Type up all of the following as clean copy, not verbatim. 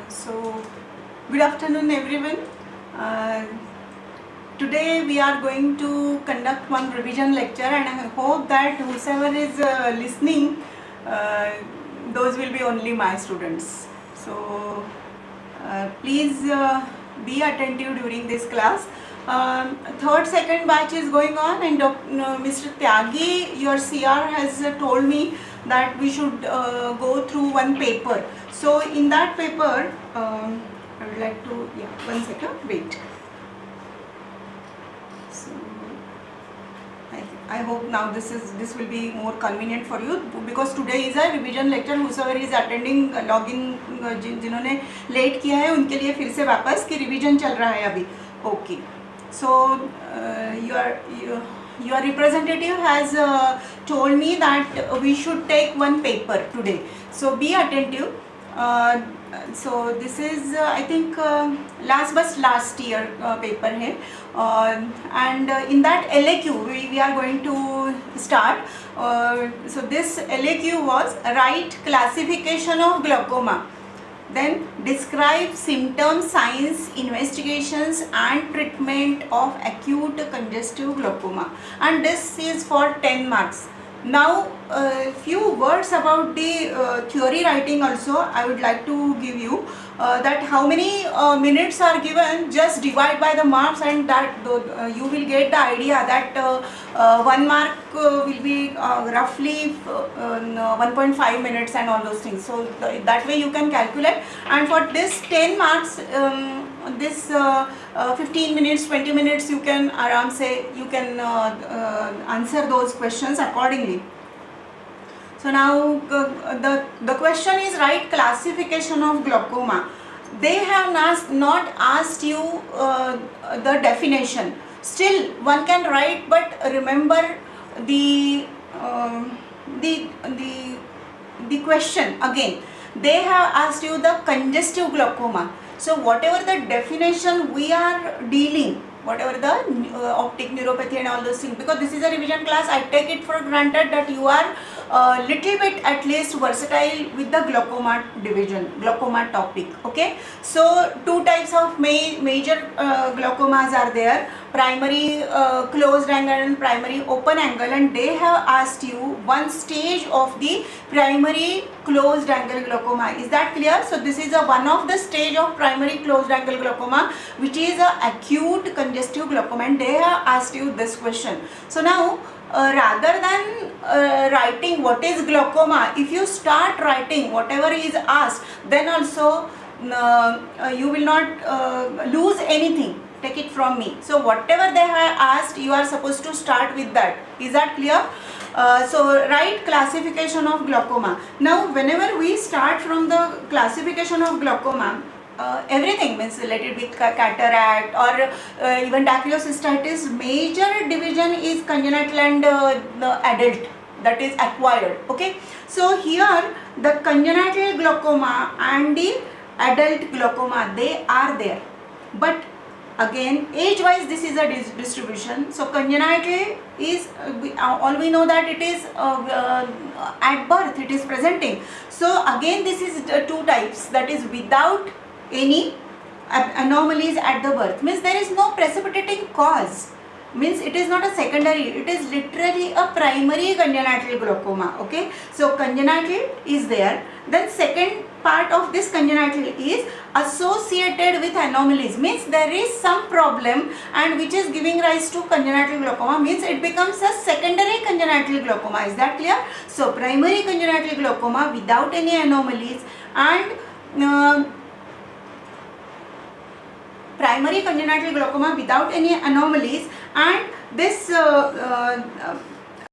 So, good afternoon everyone. Today we are going to conduct one revision lecture, and I hope that whoever is listening, those will be only my students. So, please be attentive during this class. Second batch is going on, and Mr. Tyagi, your CR, has told me that we should go through one paper. So in that paper, I would like to, one second, wait. So I hope now this will be more convenient for you, because today is a revision lecture. Whoever is attending, login जिन्होंने late किया है उनके लिए फिर से वापस कि revision चल रहा है अभी. Okay. So your representative has told me that we should take one paper today. So be attentive. So this is I think last year paper है, and in that LAQ we are going to start. So this LAQ was write classification of glaucoma, then describe symptoms, signs, investigations and treatment of acute congestive glaucoma, and this is for 10 marks. Now few words about the theory writing also I would like to give you, that how many minutes are given, just divide by the marks, and that you will get the idea that 1 mark will be roughly 1.5 minutes and all those things. So that way you can calculate, and for this 10 marks, this 15 minutes, 20 minutes, you can answer those questions accordingly. So now the question is write classification of glaucoma. They have not asked you the definition. Still one can write, but remember the question again. They have asked you the congestive glaucoma. So whatever the definition we are dealing, whatever the optic neuropathy and all those things, because this is a revision class, I take it for granted that you are little bit at least versatile with the glaucoma division, glaucoma topic. Okay, so two types of major glaucomas are there: primary closed angle and primary open angle, and they have asked you one stage of the primary closed angle glaucoma. Is that clear? So this is one of the stage of primary closed angle glaucoma, which is a acute congestive glaucoma, and they have asked you this question. So now rather than writing what is glaucoma, if you start writing whatever is asked, then also you will not lose anything. Take it from me. So whatever they have asked, you are supposed to start with that. Is that clear? So write classification of glaucoma. Now whenever we start from the classification of glaucoma, everything means related with cataract or even dacryocystitis, major division is congenital and the adult, that is acquired. Okay, so here the congenital glaucoma and the adult glaucoma, they are there, but again age wise this is a distribution. So congenital is all we know that it is at birth it is presenting. So again this is two types, that is without any anomalies at the birth, means there is no precipitating cause, means it is not a secondary, it is literally a primary congenital glaucoma. Okay, so congenital is there. Then second part of this congenital is associated with anomalies, means there is some problem and which is giving rise to congenital glaucoma, means it becomes a secondary congenital glaucoma. Is that clear? So primary congenital glaucoma without any anomalies, and primary congenital glaucoma without any anomalies, and this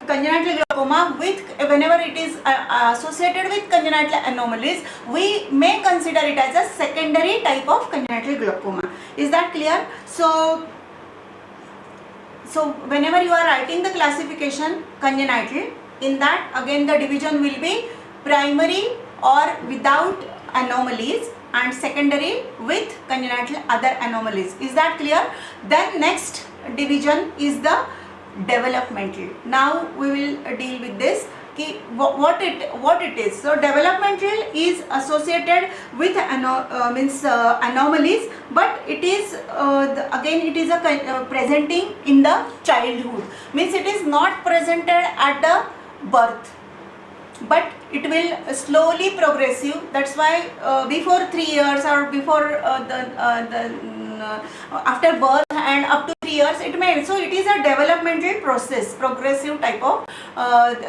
congenital glaucoma with, whenever it is associated with congenital anomalies, we may consider it as a secondary type of congenital glaucoma. Is that clear? So whenever you are writing the classification congenital, in that again the division will be primary or without anomalies, and secondary with congenital other anomalies. Is that clear? Then next division is the developmental. Now we will deal with this. कि what it is. So developmental is associated with anomalies, but it is again it is presenting in the childhood, means it is not presented at the birth, but it will slowly progressive. That's why before 3 years or before after birth and up to 3 years it may, so it is a developmental process, progressive type of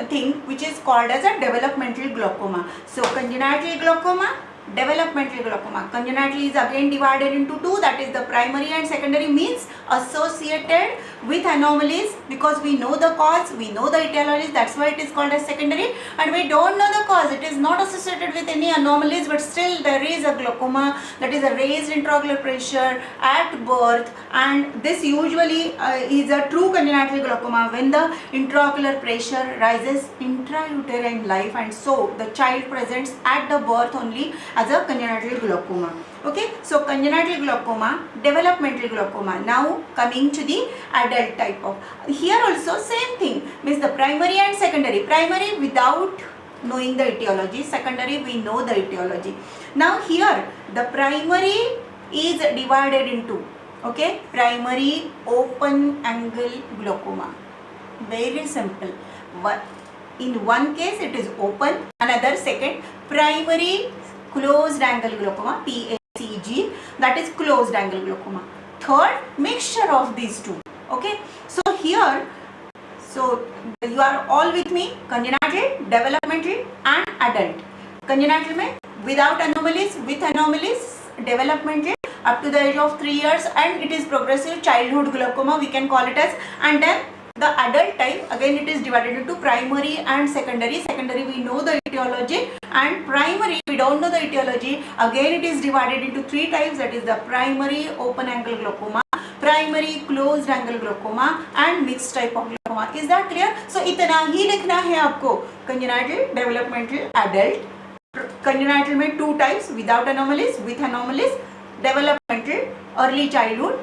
thing, which is called as a developmental glaucoma. So congenital glaucoma, developmental glaucoma. Congenital is again divided into two, that is the primary and secondary, means associated with anomalies, because we know the cause, we know the etiology, that's why it is called as secondary. And we don't know the cause, it is not associated with any anomalies, but still there is a glaucoma, that is a raised intraocular pressure at birth, and this usually is a true congenital glaucoma when the intraocular pressure rises intrauterine life, and so the child presents at the birth only as a congenital glaucoma. Okay, so congenital glaucoma, developmental glaucoma. Now coming to the adult type of, here also same thing, means the primary and secondary. Primary without knowing the etiology, secondary we know the etiology. Now here the primary is divided into, okay, primary open angle glaucoma. Very simple. In one case it is open, another second primary closed angle glaucoma, PACG, that is closed angle glaucoma. Third, mixture of these two. Okay, so here, so you are all with me, congenital, developmental and adult. Congenital में without anomalies, with anomalies, developmental up to the age of 3 years, and it is progressive childhood glaucoma we can call it as. And then the adult type, again it is divided into primary and secondary. Secondary we know the etiology, and primary we don't know the etiology. Again it is divided into 3 types, that is the primary open angle glaucoma, primary closed angle glaucoma and mixed type of glaucoma. Is that clear? So इतना ही लिखना है आपको, congenital, developmental, adult. Congenital में 2 types, without anomalies, with anomalies, developmental, early childhood,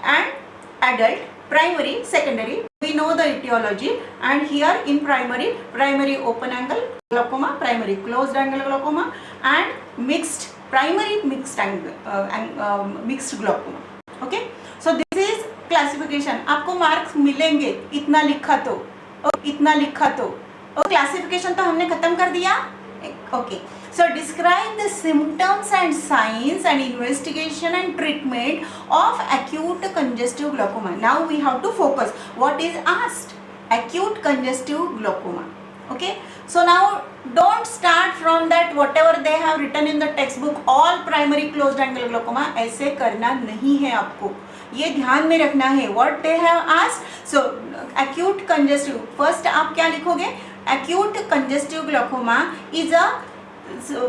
and adult. Primary, secondary, we know the etiology, and here in primary, primary open angle glaucoma, primary closed angle glaucoma, and mixed, primary mixed angle, mixed glaucoma. Okay, so this is classification. आपको marks मिलेंगे इतना लिखा तो, इतना लिखा तो, classification तो हमने खत्म कर दिया. Okay, so describe the symptoms and signs and investigation and treatment of acute congestive glaucoma. Now we have to focus what is asked, acute congestive glaucoma. Okay, so now don't start from that whatever they have written in the textbook, all primary closed angle glaucoma. ऐसे करना नहीं है आपको, ये ध्यान में रखना है what they have asked. So acute congestive, first आप क्या लिखोगे, acute congestive glaucoma is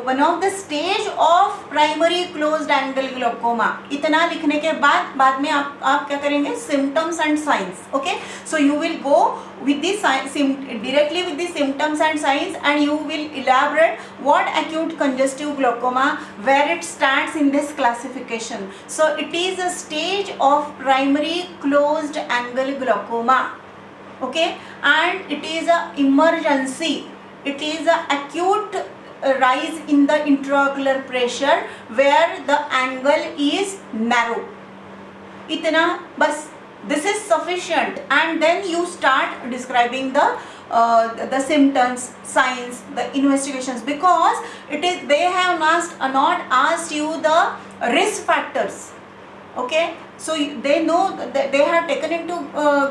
one of the stage of primary closed angle glaucoma. इतना लिखने के बाद में आप क्या करेंगे, symptoms and signs. Okay, so you will go with the directly with the symptoms and signs, and you will elaborate what acute congestive glaucoma, where it stands in this classification. So it is a stage of primary closed angle glaucoma. Okay, and it is a emergency, it is a acute rise in the intraocular pressure where the angle is narrow. Itna bas, this is sufficient, and then you start describing the symptoms, signs, the investigations, because it is, they have not asked you the risk factors. Okay, so they know that they have taken into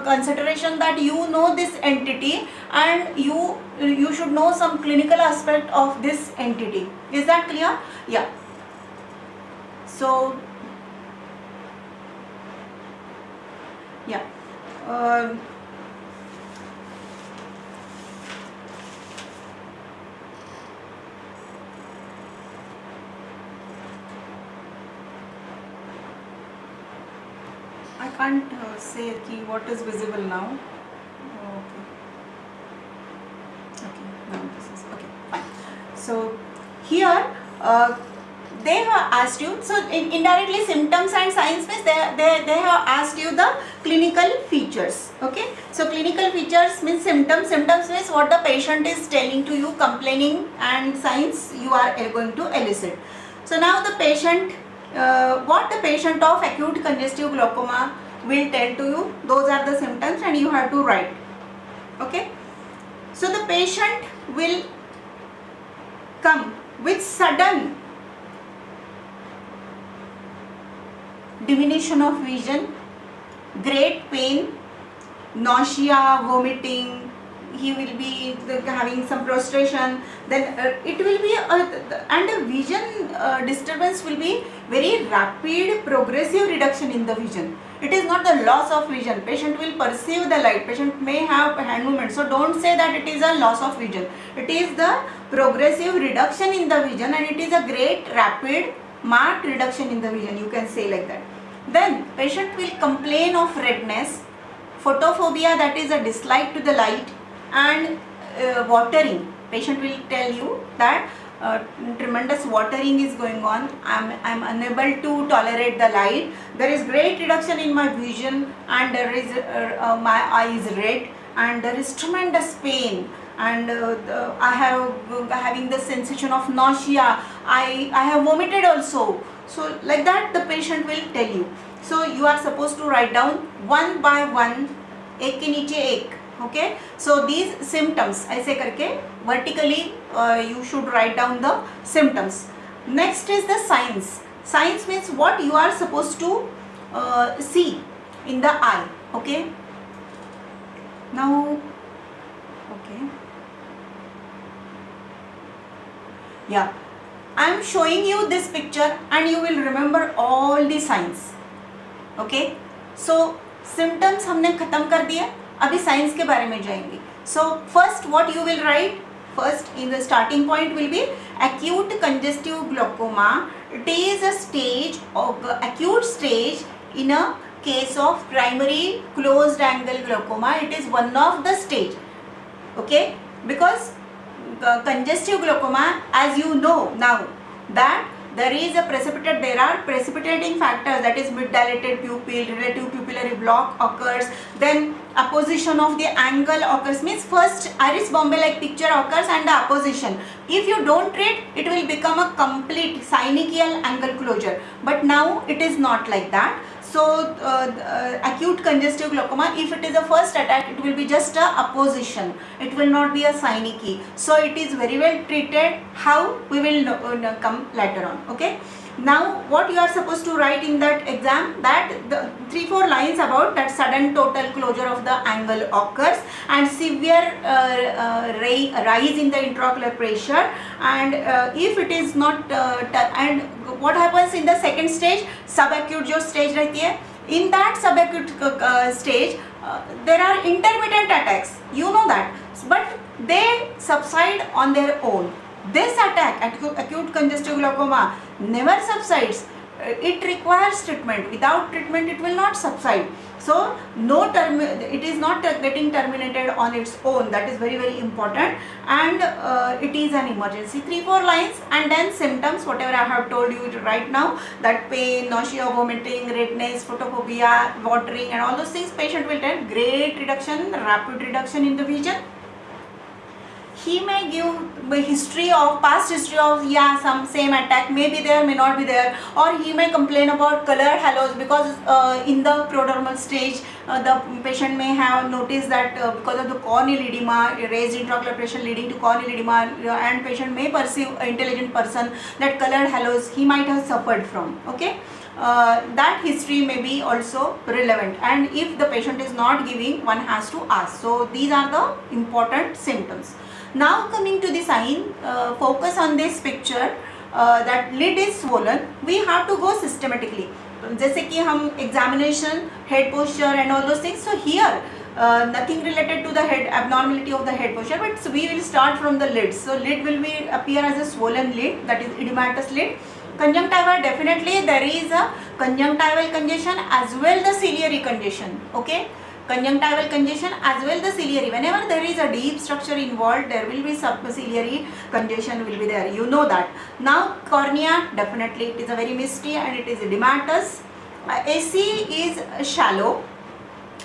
consideration that you know this entity, and you should know some clinical aspect of this entity. Is that clear? Yeah. So yeah, I can't say what is visible now. Okay, now this is okay, fine. So here they have asked you, so indirectly symptoms and signs means they have asked you the clinical features. Okay, so clinical features means symptoms means what the patient is telling to you, complaining, and signs you are going to elicit. So now the patient, what the patient of acute congestive glaucoma will tell to you, those are the symptoms and you have to write. Okay, so the patient will come with sudden diminution of vision, great pain, nausea, vomiting, he will be having some prostration, then it will be and the vision disturbance will be very rapid progressive reduction in the vision. It is not the loss of vision. Patient will perceive the light, patient may have hand movement, so don't say that it is a loss of vision. It is the progressive reduction in the vision and it is a great rapid marked reduction in the vision, you can say like that. Then patient will complain of redness, photophobia, that is a dislike to the light, and watering. Patient will tell you that tremendous watering is going on, I'm unable to tolerate the light, there is great reduction in my vision, and there is my eye is red, and there is tremendous pain, and I have having the sensation of nausea, I have vomited also. So like that the patient will tell you. So you are supposed to write down one by one, एक के नीचे एक. Okay, so these symptoms ऐसे करके vertically you should write down the symptoms. Next is the signs. Signs means what you are supposed to see in the eye. Okay, now okay, yeah, I am showing you this picture and you will remember all the signs. Okay, so symptoms हमने खत्म कर दिया, अभी science के बारे में जाएंगे. So first what you will write, first in the starting point will be acute congestive glaucoma. It is a stage of acute stage in a case of primary closed angle glaucoma. It is one of the stage. Okay, because congestive glaucoma, as you know now, that there are precipitating factors, that is mid-dilated pupil, relative pupillary block occurs, then apposition of the angle occurs, means first iris bombay like picture occurs and the apposition. If you don't treat, it will become a complete synechial angle closure, but now it is not like that. So acute congestive glaucoma, if it is a first attack, it will be just a apposition, it will not be a synechy. So it is very well treated. How? We will come later on. Okay, now what you are supposed to write in that exam, that the 3-4 lines about that sudden total closure of the angle occurs and severe rise in the intraocular pressure, and if it is not and what happens in the second stage, subacute जो stage रहती है, in that subacute stage there are intermittent attacks, you know that, but they subside on their own. This attack, acute congestive glaucoma, never subsides. It requires treatment. Without treatment, it will not subside. So it is not getting terminated on its own. That is very, very important, and it is an emergency. 3-4 lines, and then symptoms, whatever I have told you right now, that pain, nausea, vomiting, redness, photophobia, watering, and all those things. Patient will tell great reduction, rapid reduction in the vision. He may give past history of some same attack, may be there, may not be there, or he may complain about colored halos, because in the prodromal stage the patient may have noticed that because of the corneal edema, raised intraocular pressure leading to corneal edema, and patient may perceive, intelligent person, that colored halos he might have suffered from. Okay, that history may be also relevant, and if the patient is not giving, one has to ask. So these are the important symptoms. Now coming to the sign, focus on this picture, that lid is swollen. We have to go systematically. जैसे कि हम examination, head posture and all those things. So here nothing related to the head, abnormality of the head posture, but so we will start from the lid. So lid will be appear as a swollen lid, that is edematous lid. Conjunctiva, definitely there is a conjunctival congestion as well the ciliary congestion. Okay, conjunctival congestion as well the ciliary. Whenever there is a deep structure involved, there will be subciliary congestion will be there. You know that. Now cornea, definitely it is a very misty and it is edematous. AC is shallow.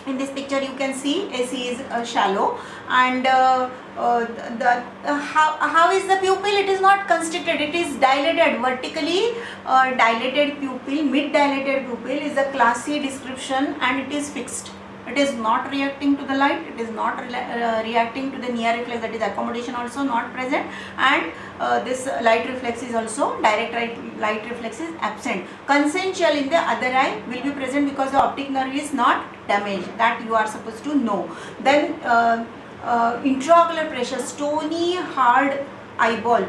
In this picture you can see AC is shallow, and how is the pupil? It is not constricted, it is dilated, vertically dilated pupil. Mid dilated pupil is a class C description and it is fixed. It is not reacting to the light, it is not reacting to the near reflex, that is accommodation also not present, and this light reflex is also, direct light reflex is absent. Consensual in the other eye will be present because the optic nerve is not damaged, that you are supposed to know. Then intraocular pressure, stony hard eyeball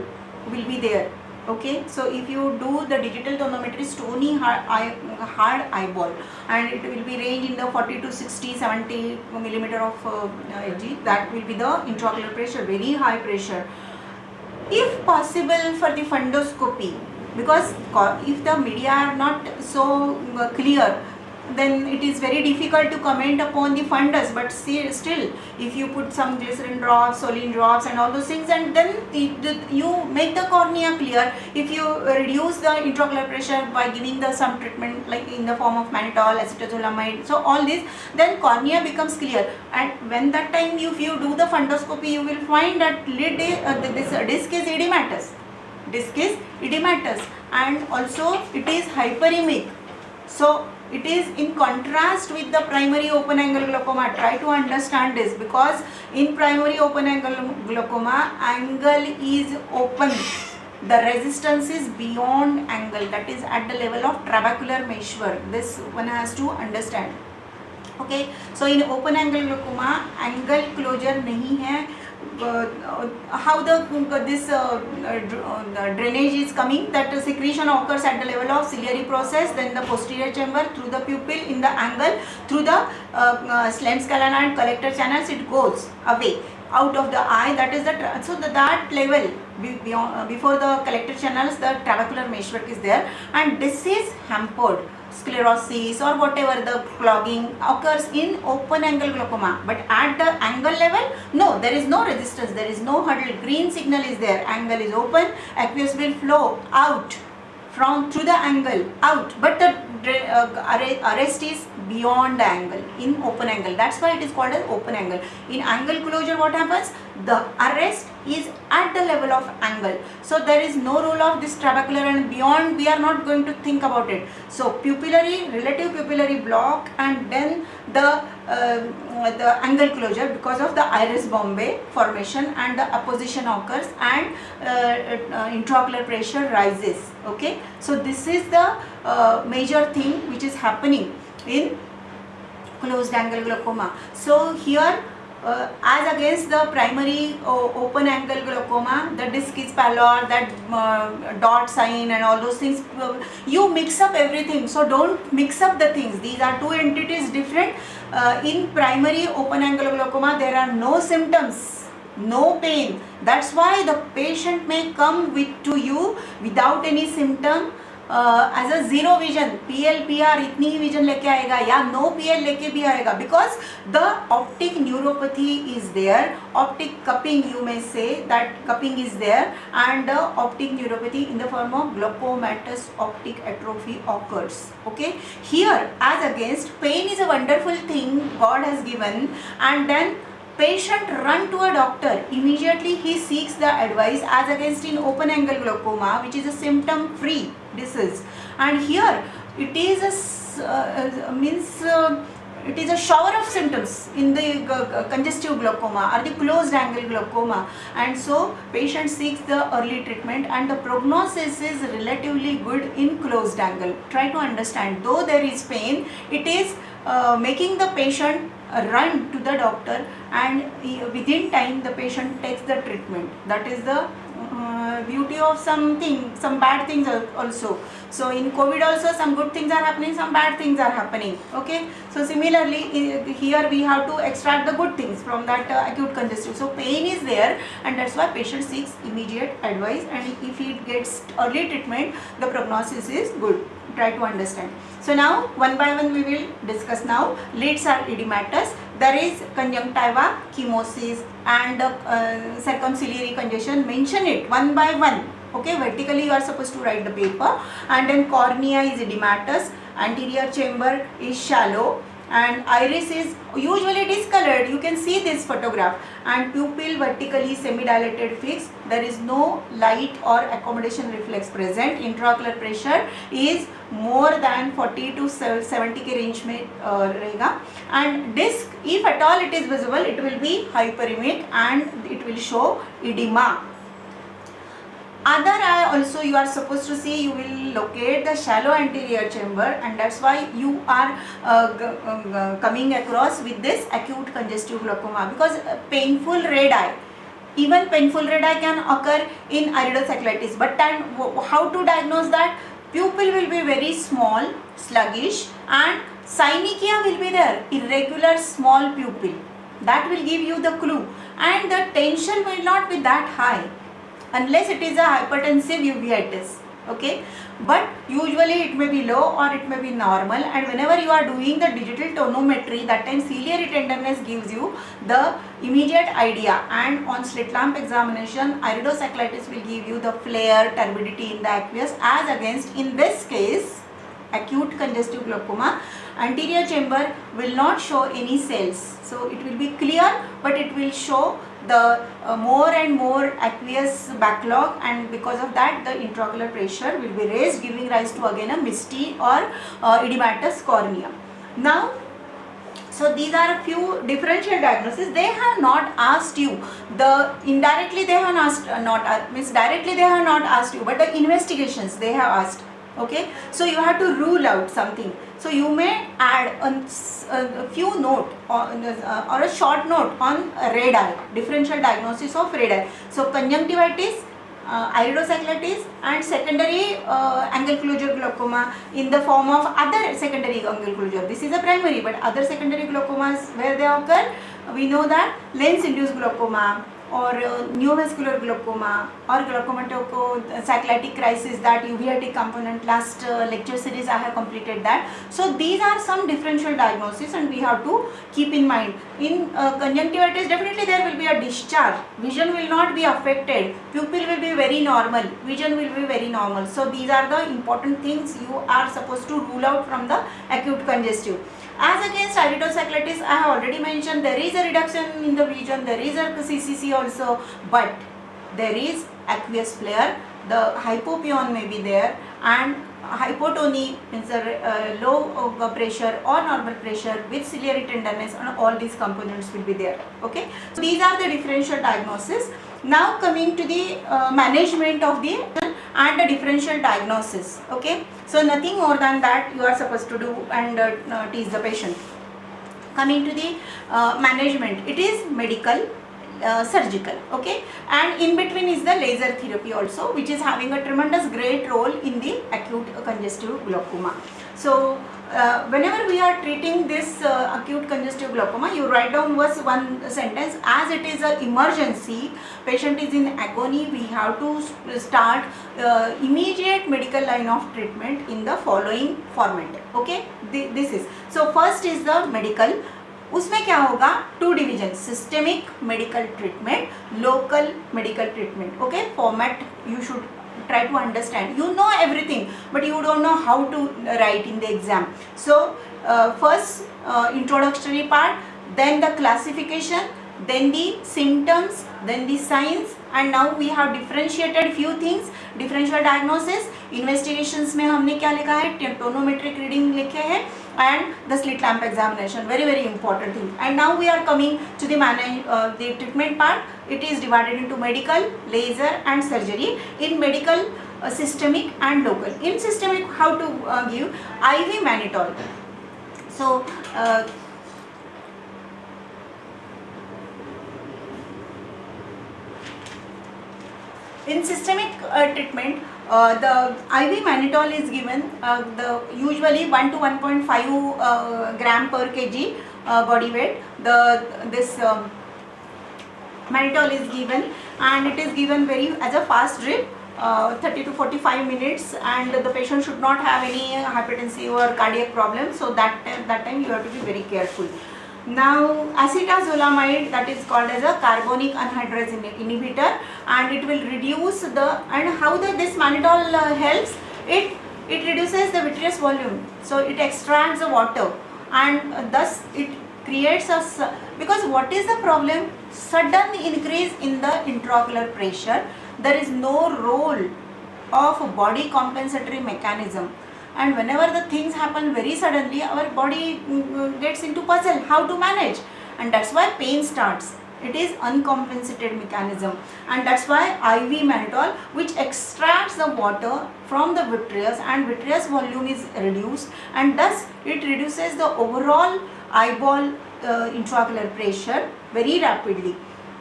will be there. Okay, so if you do the digital tonometry, stony hard eyeball, and it will be range in the 40 to 60, 70 millimeter of Hg. That will be the intraocular pressure, very high pressure. If possible for the fundoscopy, because if the media are not so clear, then it is very difficult to comment upon the fundus, but still if you put some glycerin drops, Solene drops and all those things, and then you make the cornea clear. If you reduce the intraocular pressure by giving some treatment like in the form of mannitol, acetazolamide, so all this, then cornea becomes clear. And when that time if you do the fundoscopy, you will find that this disc is edematous. Disc is edematous and also it is hyperemic. So it is in contrast with the primary open angle glaucoma. Try to understand this, because in primary open angle glaucoma, angle is open. The resistance is beyond angle, that is at the level of trabecular meshwork. This one has to understand. Okay, so in open angle glaucoma, angle closure nahi hai. How this drainage is coming, that secretion occurs at the level of ciliary process, then the posterior chamber, through the pupil, in the angle, through the Schlemm scalene and collector channels, it goes away out of the eye. That is that level before the collector channels, the trabecular meshwork is there, and this is hampered. Sclerosis or whatever the clogging occurs in open angle glaucoma, but at the angle level, no, there is no resistance, there is no hurdle, green signal is there, angle is open, aqueous will flow out through the angle out, but the arrest is beyond the angle in open angle. That's why it is called as open angle. In angle closure, what happens? The arrest is at the level of angle. So there is no role of this trabecular, and beyond we are not going to think about it. So pupillary, relative pupillary block, and then the angle closure because of the iris bombay formation, and the apposition occurs and intraocular pressure rises. Okay, so this is the major thing which is happening in closed angle glaucoma. So here as against the primary open angle glaucoma, the disc is pallor, that dot sign and all those things, you mix up everything. So don't mix up the things, these are two entities different. In primary open angle glaucoma, there are no symptoms, no pain. That's why the patient may come to you without any symptom, as a zero vision, PL, PR इतनी ही vision लेके आएगा या no PL लेके भी आएगा, because the optic neuropathy is there, optic cupping, you may say that cupping is there, and the optic neuropathy in the form of glaucomatous optic atrophy occurs. Okay, here as against, pain is a wonderful thing God has given, and then patient run to a doctor, immediately he seeks the advice, as against in open angle glaucoma, which is a symptom free disease, and here it is it is a shower of symptoms in the congestive glaucoma or the closed angle glaucoma, and so patient seeks the early treatment, and the prognosis is relatively good in closed angle. Try to understand, though there is pain, it is making the patient run to the doctor, and within time the patient takes the treatment. That is the beauty of some bad things also. So in COVID also some good things are happening, some bad things are happening. Okay, so similarly here we have to extract the good things from that acute congestive. So pain is there, and that's why patient seeks immediate advice, and if he gets early treatment, the prognosis is good. Try to understand. So now one by one we will discuss now. Lids are edematous, there is conjunctiva, chemosis and circumciliary congestion. Mention it one by one. Okay, vertically you are supposed to write the paper. And then cornea is edematous, anterior chamber is shallow, and iris is usually discolored. You can see this photograph. And pupil vertically semi-dilated fixed. There is no light or accommodation reflex present. Intraocular pressure is more than 40 to 70 के range में रहेगा. And disc, if at all it is visible, it will be hyperemic and it will show edema. Other eye also you are supposed to see, you will locate the shallow anterior chamber, and that's why you are coming across with this acute congestive glaucoma, because painful red eye, even painful red eye can occur in iridocyclitis. But how to diagnose that? Pupil will be very small, sluggish, and synechiae will be there, irregular small pupil. That will give you the clue, and the tension will not be that high unless it is a hypertensive uveitis. Okay, but usually it may be low or it may be normal. And whenever you are doing the digital tonometry, that time ciliary tenderness gives you the immediate idea, and on slit lamp examination iridocyclitis will give you the flare, turbidity in the aqueous, as against in this case acute congestive glaucoma, anterior chamber will not show any cells, so it will be clear, but it will show the more and more aqueous backlog, and because of that the intraocular pressure will be raised, giving rise to again a misty or edematous cornea. Now, so these are a few differential diagnoses. They have not asked you the indirectly, they have asked directly they have not asked you, but the investigations they have asked. Okay, so you have to rule out something. So you may add a few note or a short note on red eye, differential diagnosis of red eye. So conjunctivitis, iridocyclitis, and secondary angle closure glaucoma in the form of other secondary angle closure. This is a primary, but other secondary glaucomas where they occur, we know that lens induced glaucoma, or neovascular glaucoma, or glaucoma cyclitic crisis, that uveitic component. Last lecture series I have completed that. So these are some differential diagnoses, and we have to keep in mind. In conjunctivitis, definitely there will be a discharge, vision will not be affected, pupil will be very normal, vision will be very normal. So these are the important things you are supposed to rule out from the acute congestive. As against iridocyclitis, I have already mentioned there is a reduction in the vision, there is a CCC also, but there is aqueous flare, the hypopion may be there, and hypotony means low pressure or normal pressure with ciliary tenderness, and all these components will be there. Okay, so these are the differential diagnosis. Now coming to the management of the and the differential diagnosis. Okay, so nothing more than that you are supposed to do and teach the patient. Coming to the management, it is medical, surgical. Okay, and in between is the laser therapy also, which is having a tremendous great role in the acute congestive glaucoma. So whenever we are treating this acute congestive glaucoma, you write down one sentence: as it is an emergency, patient is in agony, we have to start immediate medical line of treatment in the following format. Okay, this is, so first is the medical. उसमें क्या होगा, two division, systemic medical treatment, local medical treatment. Okay, format you should try to understand. You know everything, but you don't know how to write in the exam. So first introductory part, then the classification, then the symptoms, then the signs, and now we have differentiated few things. Differential diagnosis, investigations में हमने क्या लिखा है, tonometric reading लिखे हैं, and the slit lamp examination, very very important thing. And now we are coming to the the treatment part. It is divided into medical, laser, and surgery. In medical, systemic and local. In systemic, how to give IV mannitol. So in systemic treatment, the IV mannitol is given, usually 1 to 1.5 gram per kg body weight. This mannitol is given, and it is given as a fast drip, 30 to 45 minutes, and the patient should not have any hypertensive or cardiac problem. So that time you have to be very careful. Now acetazolamide, that is called as a carbonic anhydrase inhibitor, and it will reduce the, and how this mannitol helps, it reduces the vitreous volume, so it extracts the water, and thus it creates a, because what is the problem? Sudden increase in the intraocular pressure. There is no role of body compensatory mechanism, and whenever the things happen very suddenly, our body gets into puzzle how to manage, and that's why pain starts. It is uncompensated mechanism, and that's why IV mannitol, which extracts the water from the vitreous, and vitreous volume is reduced, and thus it reduces the overall eyeball intraocular pressure very rapidly.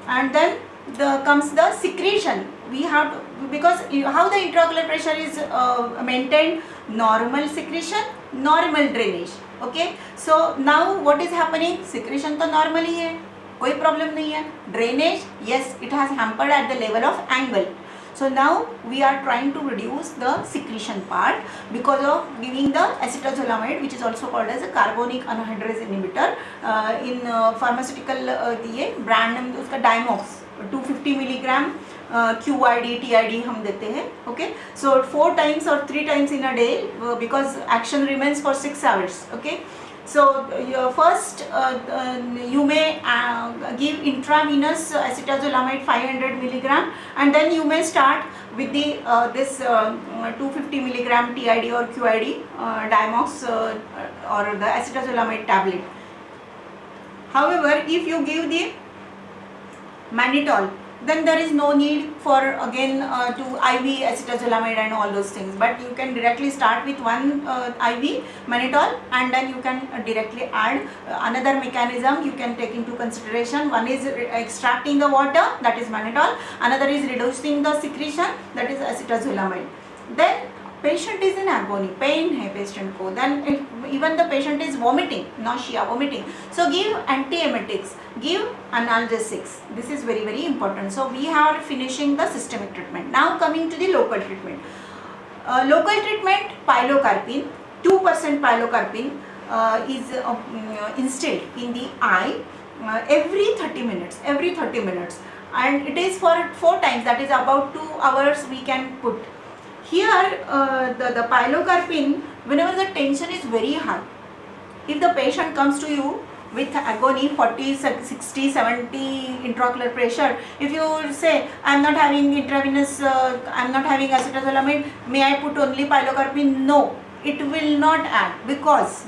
And then comes the secretion. We have to, because how the intraocular pressure is maintained, normal secretion, normal drainage. Okay, so now what is happening? Secretion तो normal ही है, कोई problem नहीं है. Drainage, yes, it has hampered at the level of angle. So now we are trying to reduce the secretion part because of giving the acetazolamide, which is also called as a carbonic anhydrase inhibitor. In pharmaceutical ये brand name उसका Dimox 250 milligram QID TID हम देते हैं. Okay, so 4 times or 3 times in a day because action remains for 6 hours. Okay. So first you may give intravenous acetazolamide 500 milligram, and then you may start with the this 250 milligram TID or QID Dimox or the acetazolamide tablet. However, if you give the mannitol, then there is no need for again to IV acetazolamide and all those things, but you can directly start with one IV mannitol, and then you can directly add another mechanism you can take into consideration. One is extracting the water, that is mannitol, another is reducing the secretion, that is acetazolamide. Then patient is in agony, pain है patient को, then even the patient is vomiting, nausea, vomiting, so give antiemetics, give analgesics. This is very, very important. So we are finishing the systemic treatment. Now coming to the local treatment. Local treatment, pilocarpine, 2% pilocarpine is instilled in the eye every 30 minutes, and it is for 4 times, that is about 2 hours we can put. Here the pilocarpine, whenever the tension is very high, if the patient comes to you with agony, 40, 60, 70 intraocular pressure, if you say I am not having intravenous, I am not having acetazolamide, may I put only pilocarpine? No, it will not act, because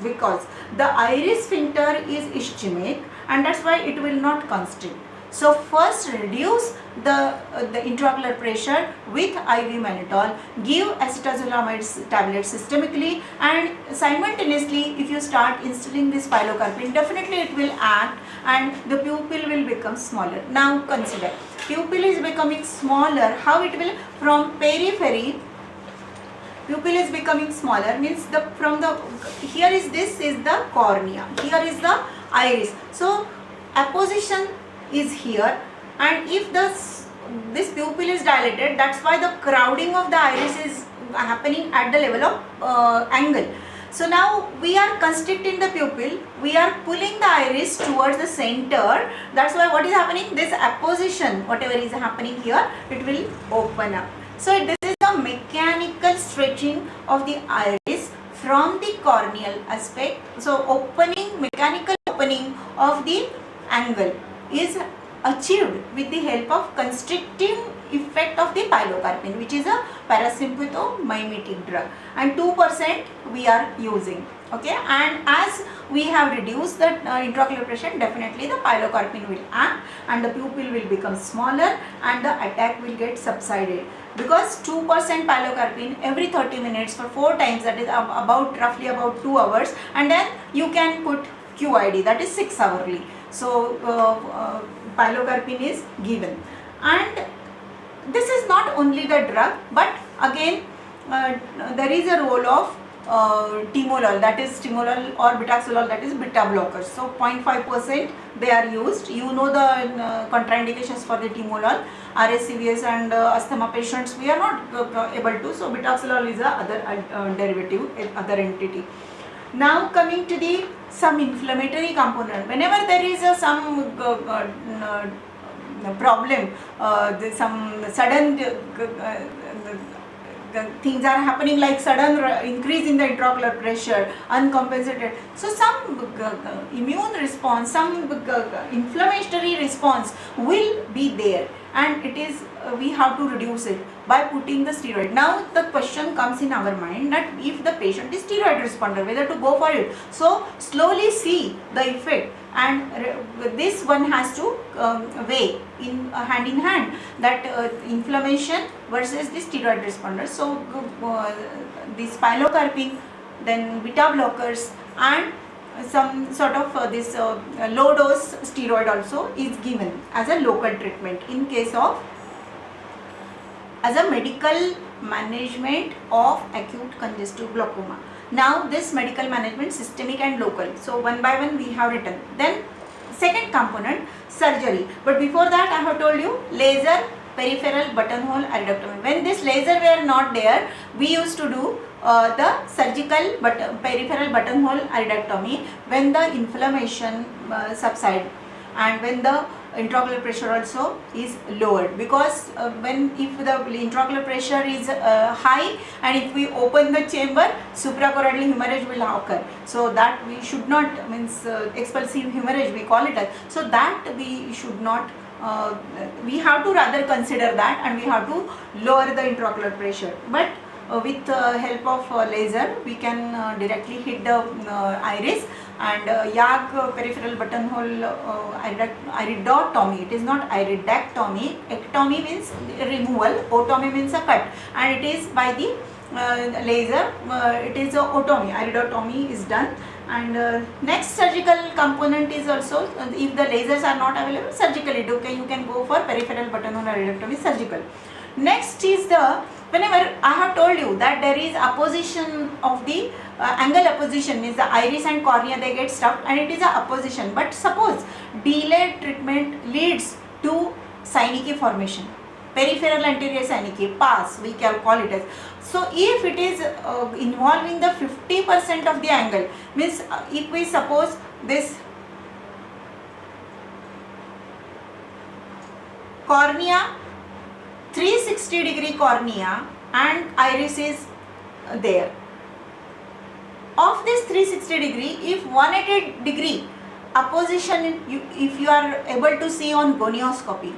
the iris sphincter is ischemic, and that's why it will not constrict. So first reduce the intraocular pressure with IV mannitol, give acetazolamide tablet systemically, and simultaneously if you start instilling this pilocarpine, definitely it will act and the pupil will become smaller. Now consider, pupil is becoming smaller, how it will, from periphery pupil is becoming smaller, means the from the, here is, this is the cornea, here is the iris, so apposition is here, and if this pupil is dilated, that's why the crowding of the iris is happening at the level of angle. So now we are constricting the pupil, we are pulling the iris towards the center, that's why what is happening, this apposition, whatever is happening here, it will open up. So this is the mechanical stretching of the iris from the corneal aspect. So opening, mechanical opening of the angle is achieved with the help of constricting effect of the pilocarpine, which is a parasympathomimetic drug, and 2% we are using. Okay, and as we have reduced the intraocular pressure, definitely the pilocarpine will act and the pupil will become smaller and the attack will get subsided, because 2% pilocarpine every 30 minutes for 4 times, that is about roughly about 2 hours, and then you can put QID, that is 6 hourly. So pilocarpine is given, and this is not only the drug, but again there is a role of timolol, that is timolol or betaxolol, that is beta blockers. So 0.5% they are used. You know the contraindications for the timolol. RSCVS and asthma patients we are not able to. So betaxolol is a other derivative, other entity. Now coming to the some inflammatory component. Whenever there is some problem, some sudden things are happening, like sudden increase in the intraocular pressure, uncompensated. So some immune response, some inflammatory response will be there, and it is we have to reduce it by putting the steroid. Now the question comes in our mind that if the patient is steroid responder, whether to go for it. So slowly see the effect, and this one has to weigh in hand in hand, that inflammation versus the steroid responder. So this pilocarpine, then beta blockers, and some sort of this low dose steroid also is given as a local treatment in case of as a medical management of acute congestive glaucoma. Now this medical management, systemic and local. So one by one we have written. Then second component, surgery. But before that I have told you laser peripheral buttonhole iridectomy. When this laser were not there, we used to do the surgical peripheral buttonhole iridectomy when the inflammation subside, and when the intraocular pressure also is lowered, because when if the intraocular pressure is high, and if we open the chamber, suprachoroidal hemorrhage will occur. So that we should not, means expulsive hemorrhage we call it as. So that we should not, we have to rather consider that, and we have to lower the intraocular pressure. But with help of laser we can directly hit the iris, and YAG peripheral buttonhole iridotomy. It is not iridectomy. Ectomy means removal, otomy means a cut, and it is by the laser, it is a otomy, iridotomy is done. And next surgical component is also, if the lasers are not available, surgically you can go for peripheral buttonhole iridectomy, surgical. Next is the, whenever I have told you that there is opposition of the angle opposition, means the iris and cornea they get stuck, and it is a opposition. But suppose delayed treatment leads to synecdoche formation, peripheral anterior synecdoche, PAS we can call it as. So if it is involving the 50% of the angle, means if we suppose this cornea, 360-degree cornea and iris is there. Of this 360-degree, if 180-degree opposition, if you are able to see on gonioscopy,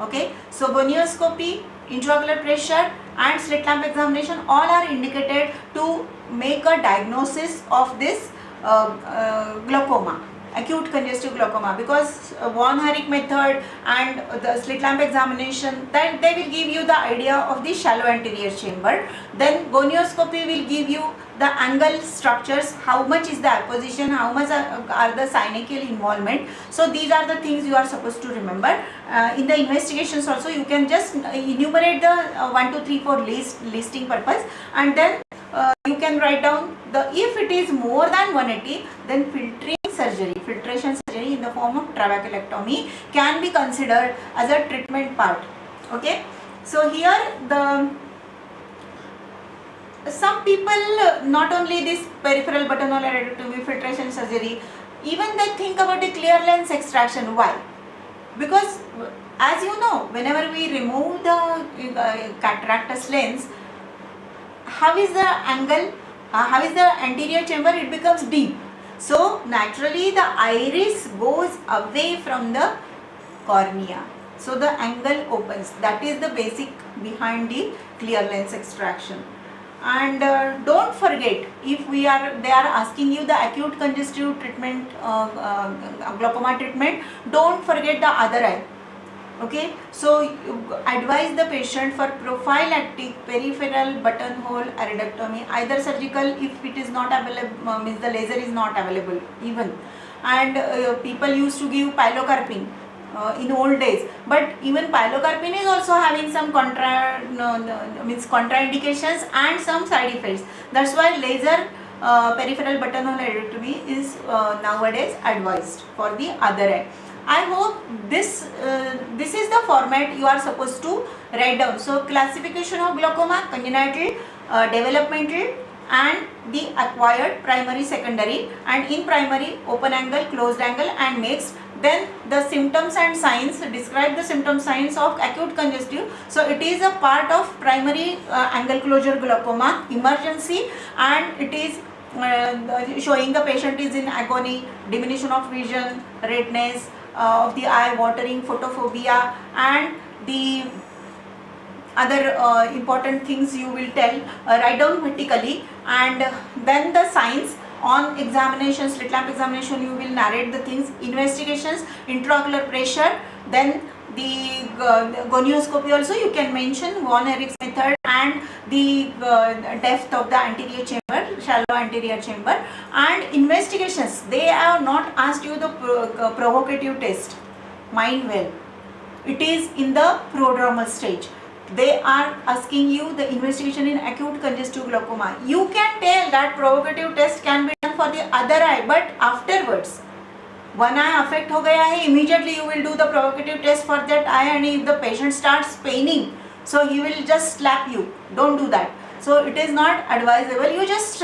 okay, so gonioscopy, intraocular pressure and slit lamp examination all are indicated to make a diagnosis of this glaucoma, acute congestive glaucoma, because Von Herrick method and the slit lamp examination, that they will give you the idea of the shallow anterior chamber. Then gonioscopy will give you the angle structures, how much is the apposition, how much are the synecdochal involvement. So these are the things you are supposed to remember. In the investigations also you can just enumerate the 1, 2, 3, 4 listing purpose, and then you can write down the, if it is more than 180, then filtration surgery in the form of trabeculectomy can be considered as a treatment part. Okay, so here the some people, not only this peripheral buttonhole iridectomy, filtration surgery, even they think about the clear lens extraction. Why? Because as you know, whenever we remove the cataractous lens, how is the angle, how is the anterior chamber? It becomes deep. So naturally the iris goes away from the cornea. So the angle opens. That is the basic behind the clear lens extraction. And don't forget, if they are asking you the acute congestive treatment, glaucoma treatment, don't forget the other eye. Okay, so advise the patient for prophylactic peripheral buttonhole iridectomy, either surgical if it is not available, means the laser is not available even. And people used to give pilocarpine in old days, but even pilocarpine is also having some contraindications and some side effects. That's why laser peripheral buttonhole iridectomy is nowadays advised for the other eye. I hope this is the format you are supposed to write down. So classification of glaucoma: congenital, developmental, and the acquired primary, secondary, and in primary open angle, closed angle and mixed. Then the symptoms and signs, describe the symptom signs of acute congestive. So it is a part of primary angle closure glaucoma, emergency, and it is showing the patient is in agony, diminution of vision, redness of the eye, watering, photophobia, and the other important things you will tell, write down vertically, and then the signs. On examination, slit lamp examination, you will narrate the things. Investigations, intraocular pressure, then the gonioscopy also you can mention, Von Erich's method, and the depth of the anterior chamber, shallow anterior chamber, and investigations. They have not asked you the provocative test, mind well, it is in the prodromal stage. They are asking you the investigation in acute congestive glaucoma. You can tell that provocative test can be done for the other eye, but afterwards, one eye affect ho gaya hai, immediately you will do the provocative test for that eye, and if the patient starts paining, so he will just slap you. Don't do that. So it is not advisable. You just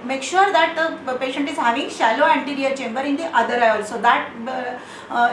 make sure that the patient is having shallow anterior chamber in the other eye also. That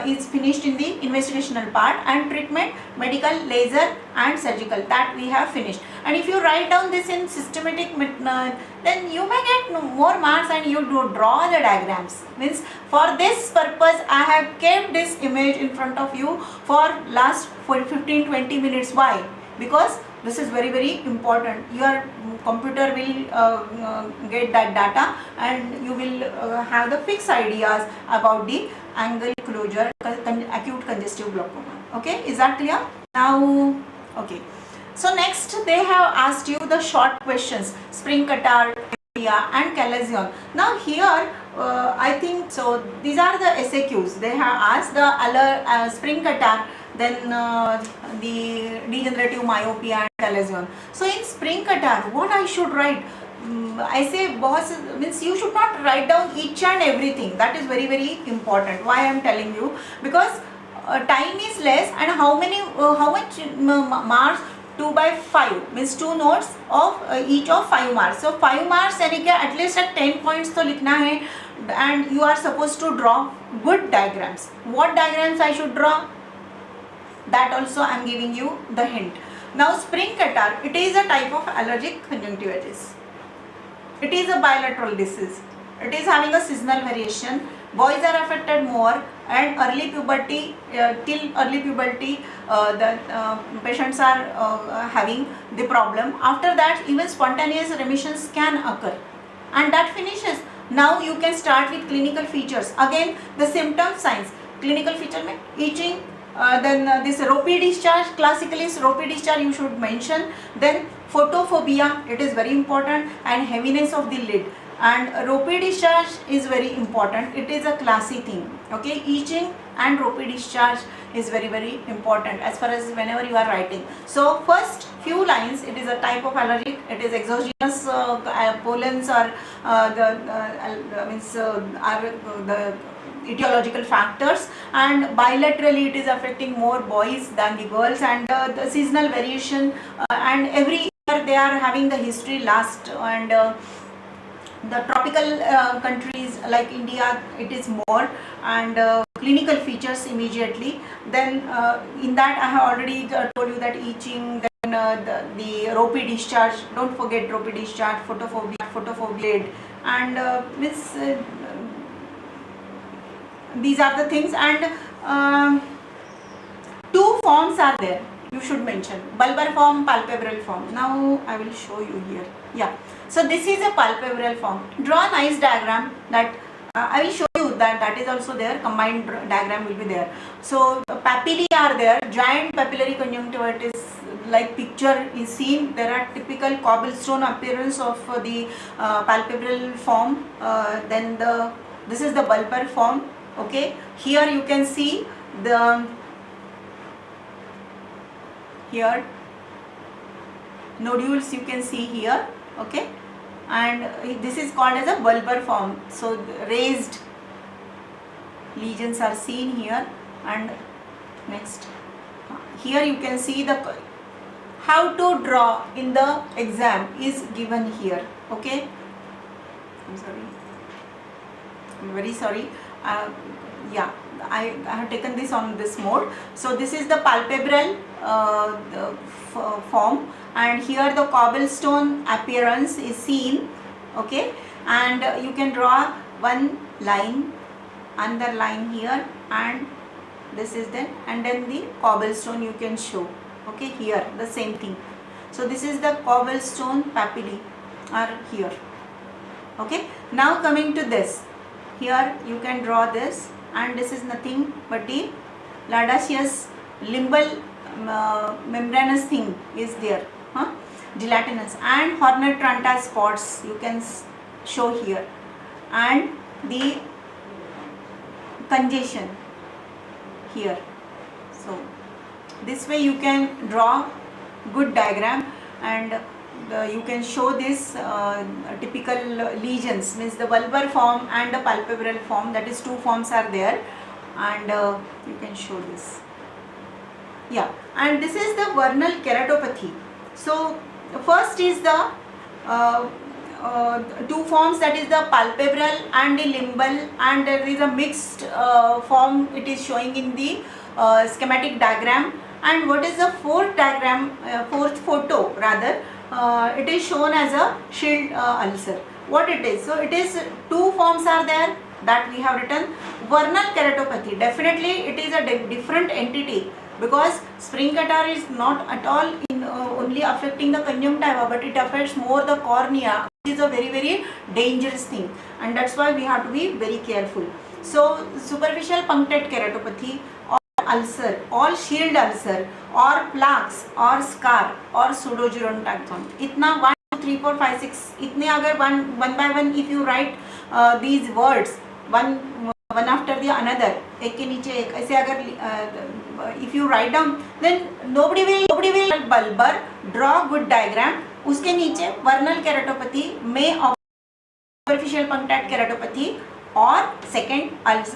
is finished in the investigational part, and treatment, medical, laser and surgical, that we have finished. And if you write down this in systematic, then you may get more marks, and you do draw the diagrams. Means for this purpose I have kept this image in front of you for last 15-20 minutes. Why? Because this is very, very important. Your computer will get that data, and you will have the fixed ideas about the angle closure acute congestive glaucoma. Okay, is that clear? Now, okay. So next they have asked you the short questions, spring catarrh, and chalazion. Now here I think so these are the SAQs. They have asked the spring catarrh, then the degenerative myopia and chalazion. So in spring catarrh, what I should write? I say boss, means you should not write down each and everything. That is very, very important. Why I am telling you? Because time is less, and how much marks? 2 by 5 means 2 notes of each of 5 marks. So 5 marks यानी कि at least 10 points तो लिखना है, and you are supposed to draw good diagrams. What diagrams I should draw? That also I am giving you the hint. Now spring catarrh, it is a type of allergic conjunctivitis. It is a bilateral disease. It is having a seasonal variation. Boys are affected more, and early puberty, till early puberty the patients are having the problem. After that, even spontaneous remissions can occur, and that finishes. Now you can start with clinical features. Again, the symptom signs, clinical feature mein itching, then this ropey discharge, classically ropey discharge you should mention. Then photophobia, it is very important, and heaviness of the lid. And ropey discharge is very important. It is a classy thing. Okay, itching and ropey discharge is very, very important as far as whenever you are writing. So first few lines, it is a type of allergic. It is exogenous pollens, or the etiological factors, and bilaterally it is affecting more boys than the girls, and the seasonal variation, and every year they are having the history last, and the tropical countries like India, it is more, and clinical features immediately. Then in that I have already told you that itching, then the ropey discharge, don't forget ropey discharge, photophobia, and these are the things. And 2 forms are there, you should mention, bulbar form, palpebral form. Now I will show you here. Yeah, so this is a palpebral form. Draw a nice diagram. That I will show you that is also there, combined diagram will be there. So papillae are there, giant papillary conjunctivitis like picture is seen. There are typical cobblestone appearance of the palpebral form. Then this is the bulbar form. Okay, here you can see the here nodules, you can see here. Okay, and this is called as a bulbar form. So raised lesions are seen here. And next, here you can see the how to draw in the exam is given here. Okay, I'm very sorry. Yeah, I have taken this on this mode. So this is the palpebral form, and here the cobblestone appearance is seen. Okay, and you can draw one line, another line here, and this is and then the cobblestone you can show. Okay, here the same thing. So this is the cobblestone papillae are here. Okay, now coming to this, here you can draw this, and this is nothing but the ladaceous limbal membranous thing is there, gelatinous, and Horner Tranta spots you can show here, and the congestion here. So this way you can draw good diagram, and you can show this typical lesions, means the bulbar form and the palpebral form, that is two forms are there, and you can show this. Yeah, and this is the vernal keratopathy. So first is the two forms, that is the palpebral and the limbal, and there is a mixed form it is showing in the schematic diagram. And what is the fourth diagram, fourth photo rather, it is shown as a shield ulcer. What it is? So it is two forms are there that we have written. Vernal keratopathy, definitely it is a different entity, because spring catarrh is not at all in only affecting the conjunctiva, but it affects more the cornea, which is a very, very dangerous thing, and that's why we have to be very careful. So superficial punctate keratopathy or ulcer, all shield ulcer or plaques or scar or pseudogerontoxon, itna 1 2 3 4 5 6 itne agar one by one if you write these words one after the another, ek ke niche ek, aise agar if you write down, then nobody will bulbar, draw good diagram, uske niche vernal keratopathy may superficial punctate keratopathy, or second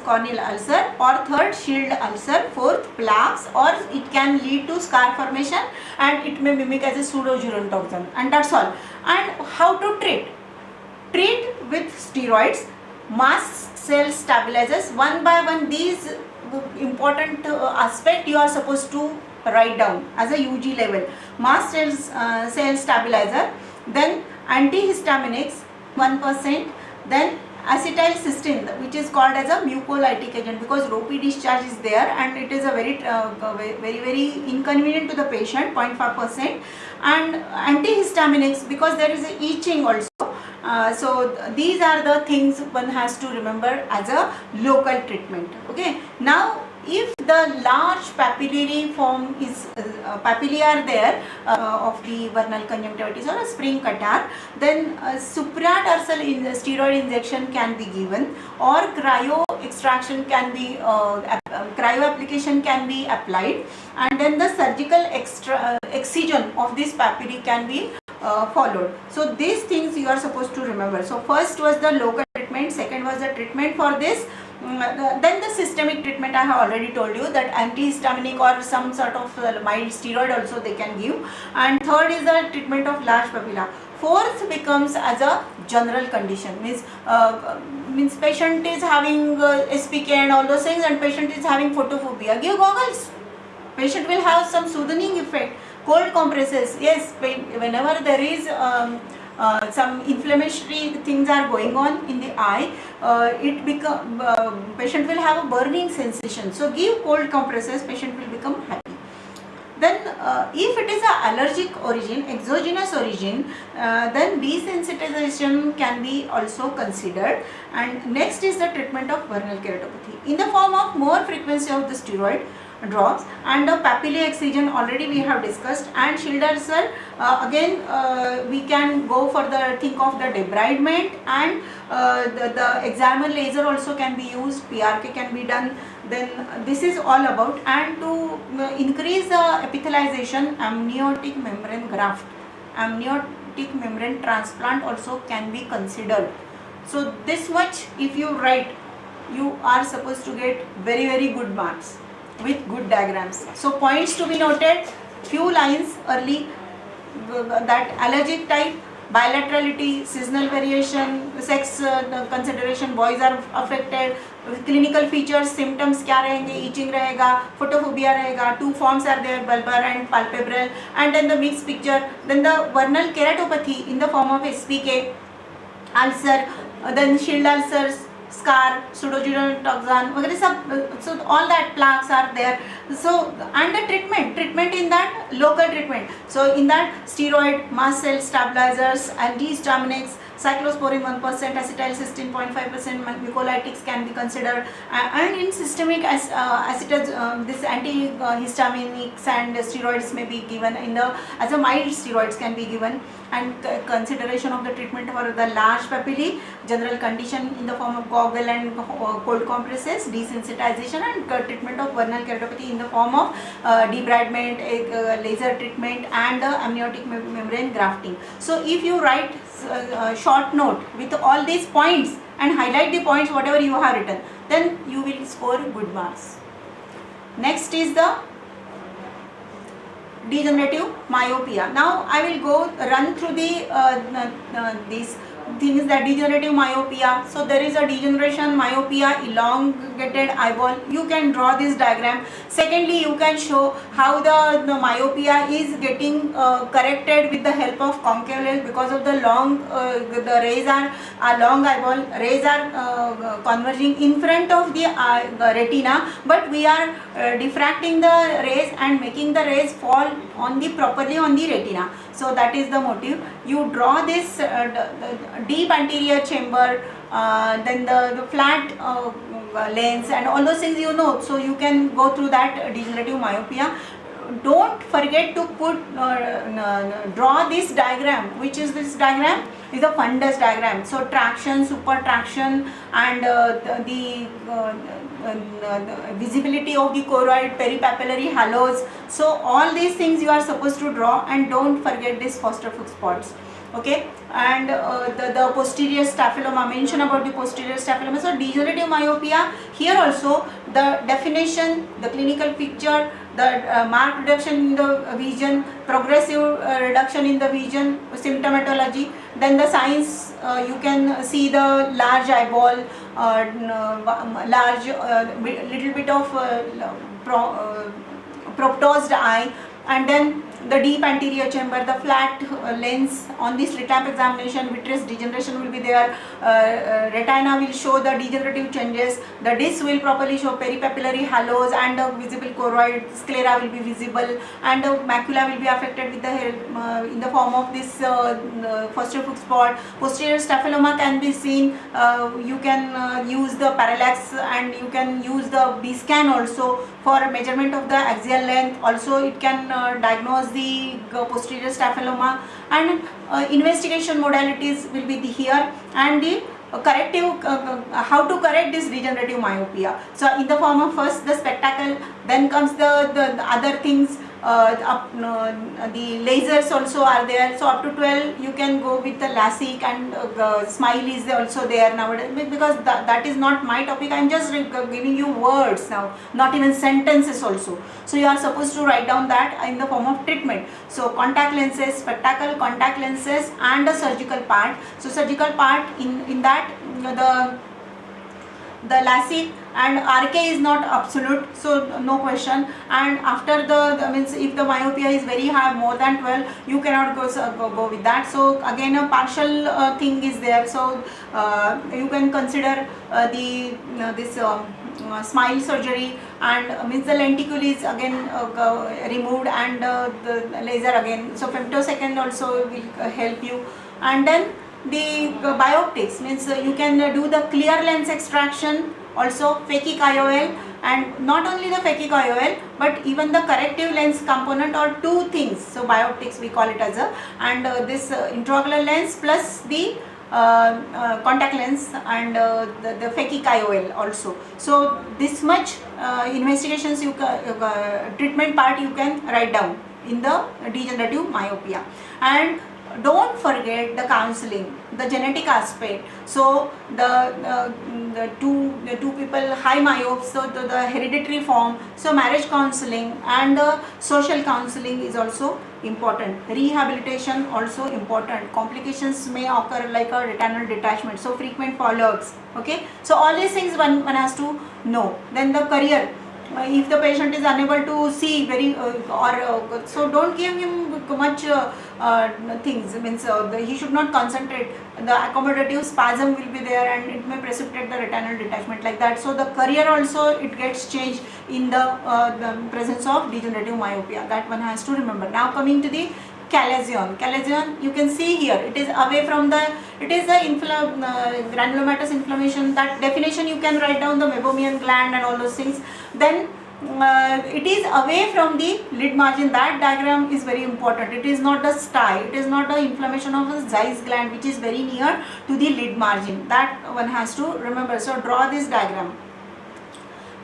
corneal ulcer, or third shield ulcer, fourth plaques, or it can lead to scar formation, and it may mimic as a pseudogerontoxon, and that's all. And how to treat with steroids, mast cell stabilizers, one by one these important aspect you are supposed to write down as a UG level. Mast cell stabilizer, then antihistaminics 1%, then acetylcysteine, which is called as a mucolytic agent, because ropey discharge is there and it is a very inconvenient to the patient, 0.5%, and antihistaminics because there is a itching also. So these are the things one has to remember as a local treatment. Okay, now if the large papillary form is papillae are there of the vernal conjunctivitis or a spring catarrh, then supratarsal steroid injection can be given, or cryo extraction can be cryo application can be applied, and then the surgical excision of this papillae can be followed. So these things you are supposed to remember. So first was the local treatment, second was the treatment for this. Then the systemic treatment I have already told you, that antihistaminic or some sort of mild steroid also they can give, and third is the treatment of large papilla. Fourth becomes as a general condition, means patient is having SPK and all those things, and patient is having photophobia, give goggles. Patient will have some soothing effect. Cold compresses, yes, whenever there is some inflammatory things are going on in the eye, patient will have a burning sensation. So give cold compresses, patient will become happy. Then if it is an allergic origin, exogenous origin, then desensitization can be also considered. And next is the treatment of vernal keratopathy in the form of more frequency of the steroid drops, and the papillae excision already we have discussed, and shield ulcer again we can go for the think of the debridement, and the excimer laser also can be used, PRK can be done. Then this is all about, and to increase the epithelialization, amniotic membrane graft, amniotic membrane transplant also can be considered. So this much if you write, you are supposed to get very good marks with good diagrams. So points to be noted: few lines early, that allergic type, bilaterality, seasonal variation, sex consideration, boys are affected, clinical features, symptoms क्या रहेंगे, itching रहेगा, photophobia रहेगा, two forms are there, bulbar and palpebral, and then the mixed picture, then the vernal keratopathy in the form of SPK, ulcer, then shield ulcers, scar, pseudogeral toxin वगैरह सब, so all that plaques are there. So and the treatment in that, local treatment, so in that steroid, mast cell stabilizers, antihistaminics, cyclosporin 1%, acetylcysteine 0.5%, mucolytics can be considered, and in systemic this antihistaminics and steroids may be given in the, as a mild steroids can be given, and consideration of the treatment for the large papillae, general condition in the form of goggle and cold compresses, desensitization, and treatment of vernal keratopathy in the form of debridement, laser treatment, and amniotic membrane grafting. So if you write short note with all these points and highlight the points whatever you have written, then you will score good marks. Next is the degenerative myopia. Now I will run through the these things, that degenerative myopia. So there is a degeneration myopia, elongated eyeball. You can draw this diagram. Secondly, you can show how the myopia is getting corrected with the help of concave lens, because of the long the rays are long eyeball, rays are converging in front of the retina, but we are diffracting the rays and making the rays fall on the properly on the retina. So that is the motive. You draw this deep anterior chamber, then the flat lens, and all those things you know. So you can go through that degenerative myopia. Don't forget to put draw this diagram. Which is this diagram? Is a fundus diagram. So traction, super traction, and the visibility of the choroid, peripapillary halos. So all these things you are supposed to draw, and don't forget this Foster-Fuchs spots. Okay, and the posterior staphyloma, mention about the posterior staphyloma. So degenerative myopia, here also the definition, the clinical picture, the marked reduction in the vision, progressive reduction in the vision, symptomatology, then the signs, you can see the large eyeball, large little bit of proptosed eye, and then the deep anterior chamber, the flat lens. On the slit lamp examination, vitreous degeneration will be there, retina will show the degenerative changes, the disc will properly show peripapillary halos, and the visible choroid, sclera will be visible, and the macula will be affected with the in the form of this Foster-Fuchs spot. Posterior staphyloma can be seen. You can use the parallax, and you can use the B scan also for measurement of the axial length. Also it can diagnose the posterior staphyloma, and investigation modalities will be here, and the corrective, how to correct this degenerative myopia. So in the form of first the spectacle, then comes the other things, the lasers also are there. So up to 12 you can go with the LASIK, and smile is also there nowadays, because that is not my topic. I am just giving you words now, not even sentences also. So you are supposed to write down that in the form of treatment. So contact lenses, spectacle, contact lenses, and the surgical part. So surgical part, in that the LASIK and RK is not absolute, so no question. And after the means, if the myopia is very high, more than 12, you cannot go with that. So again a partial thing is there. So you can consider this smile surgery, and means the lenticule is again removed, and the laser again. So femtosecond also will help you. And then the bioptics, means you can do the clear lens extraction, also phakic IOL, and not only the phakic IOL, but even the corrective lens component, or two things. So bioptics we call it as a, and this intraocular lens plus the contact lens, and the phakic IOL also. So this much investigations you treatment part you can write down in the degenerative myopia. And don't forget the counseling, the genetic aspect. So the two people high myopes, so the hereditary form, so marriage counseling and the social counseling is also important. Rehabilitation also important. Complications may occur like a retinal detachment, so frequent follow-ups. Okay, so all these things one has to know. Then the career, if the patient is unable to see very so don't give him much things, means he should not concentrate, the accommodative spasm will be there and it may precipitate the retinal detachment like that. So the career also it gets changed in the presence of degenerative myopia, that one has to remember. Now coming to the chalazion, you can see here it is away from the, it is the granulomatous inflammation. That definition you can write down, the meibomian gland and all those things. Then it is away from the lid margin. That diagram is very important. It is not the stye, it is not the inflammation of the Zeiss gland which is very near to the lid margin. That one has to remember. So draw this diagram.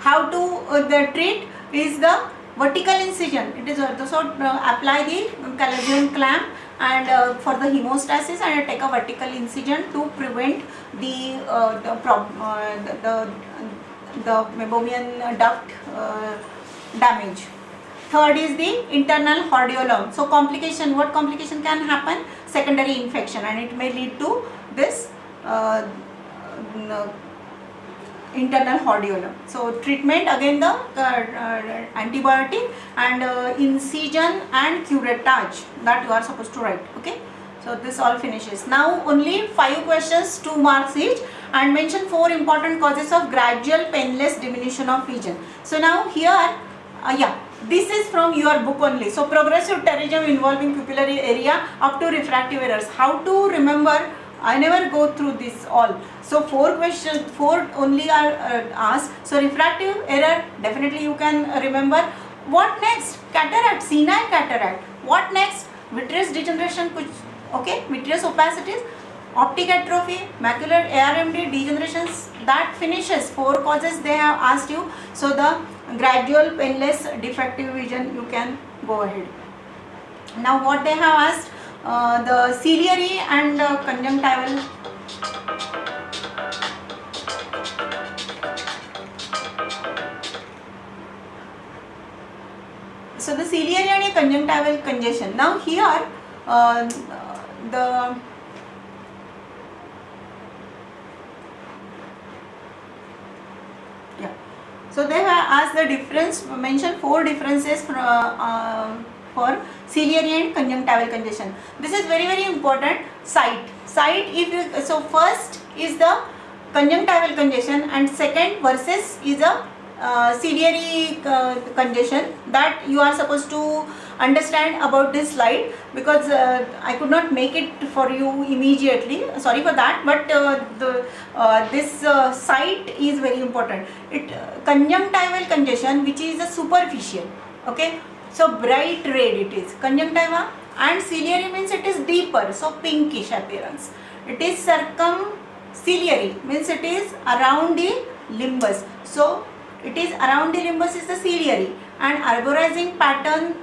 How to the treat is the vertical incision. It is so apply the chalazion clamp and for the hemostasis, and take a vertical incision to prevent the meibomian duct damage. Third is the internal hordeolum. So complication, what complication can happen? Secondary infection, and it may lead to this internal hordeolum. So treatment, again the antibiotic and incision and curettage, that you are supposed to write. Okay, so this all finishes. Now only 5 questions, 2 marks each, and mention 4 important causes of gradual painless diminution of vision. So now here this is from your book only. So progressive pterygium involving pupillary area up to refractive errors. How to remember? I never go through this all. So 4 questions, 4 only are asked. So refractive error, definitely you can remember. What next? Cataract, senile cataract. What next? Vitreous degeneration, okay, vitreous opacities, optic atrophy, macular ARMD degenerations. That finishes 4 causes they have asked you. So the gradual painless defective vision, you can go ahead. Now what they have asked, the ciliary and conjunctival. So the ciliary and conjunctival congestion. Now here so they have asked the difference, mention 4 differences for ciliary and conjunctival congestion. This is very, very important. Sight, if you, so first is the conjunctival congestion and second versus is a ciliary congestion, that you are supposed to understand about this slide, because I could not make it for you immediately, sorry for that, but this sight is very important. Conjunctival congestion, which is a superficial, okay, so bright red it is conjunctiva, and ciliary means it is deeper, so pinkish appearance. It is circumciliary, means it is around the limbus, so it is around the limbus is the ciliary, and arborizing pattern,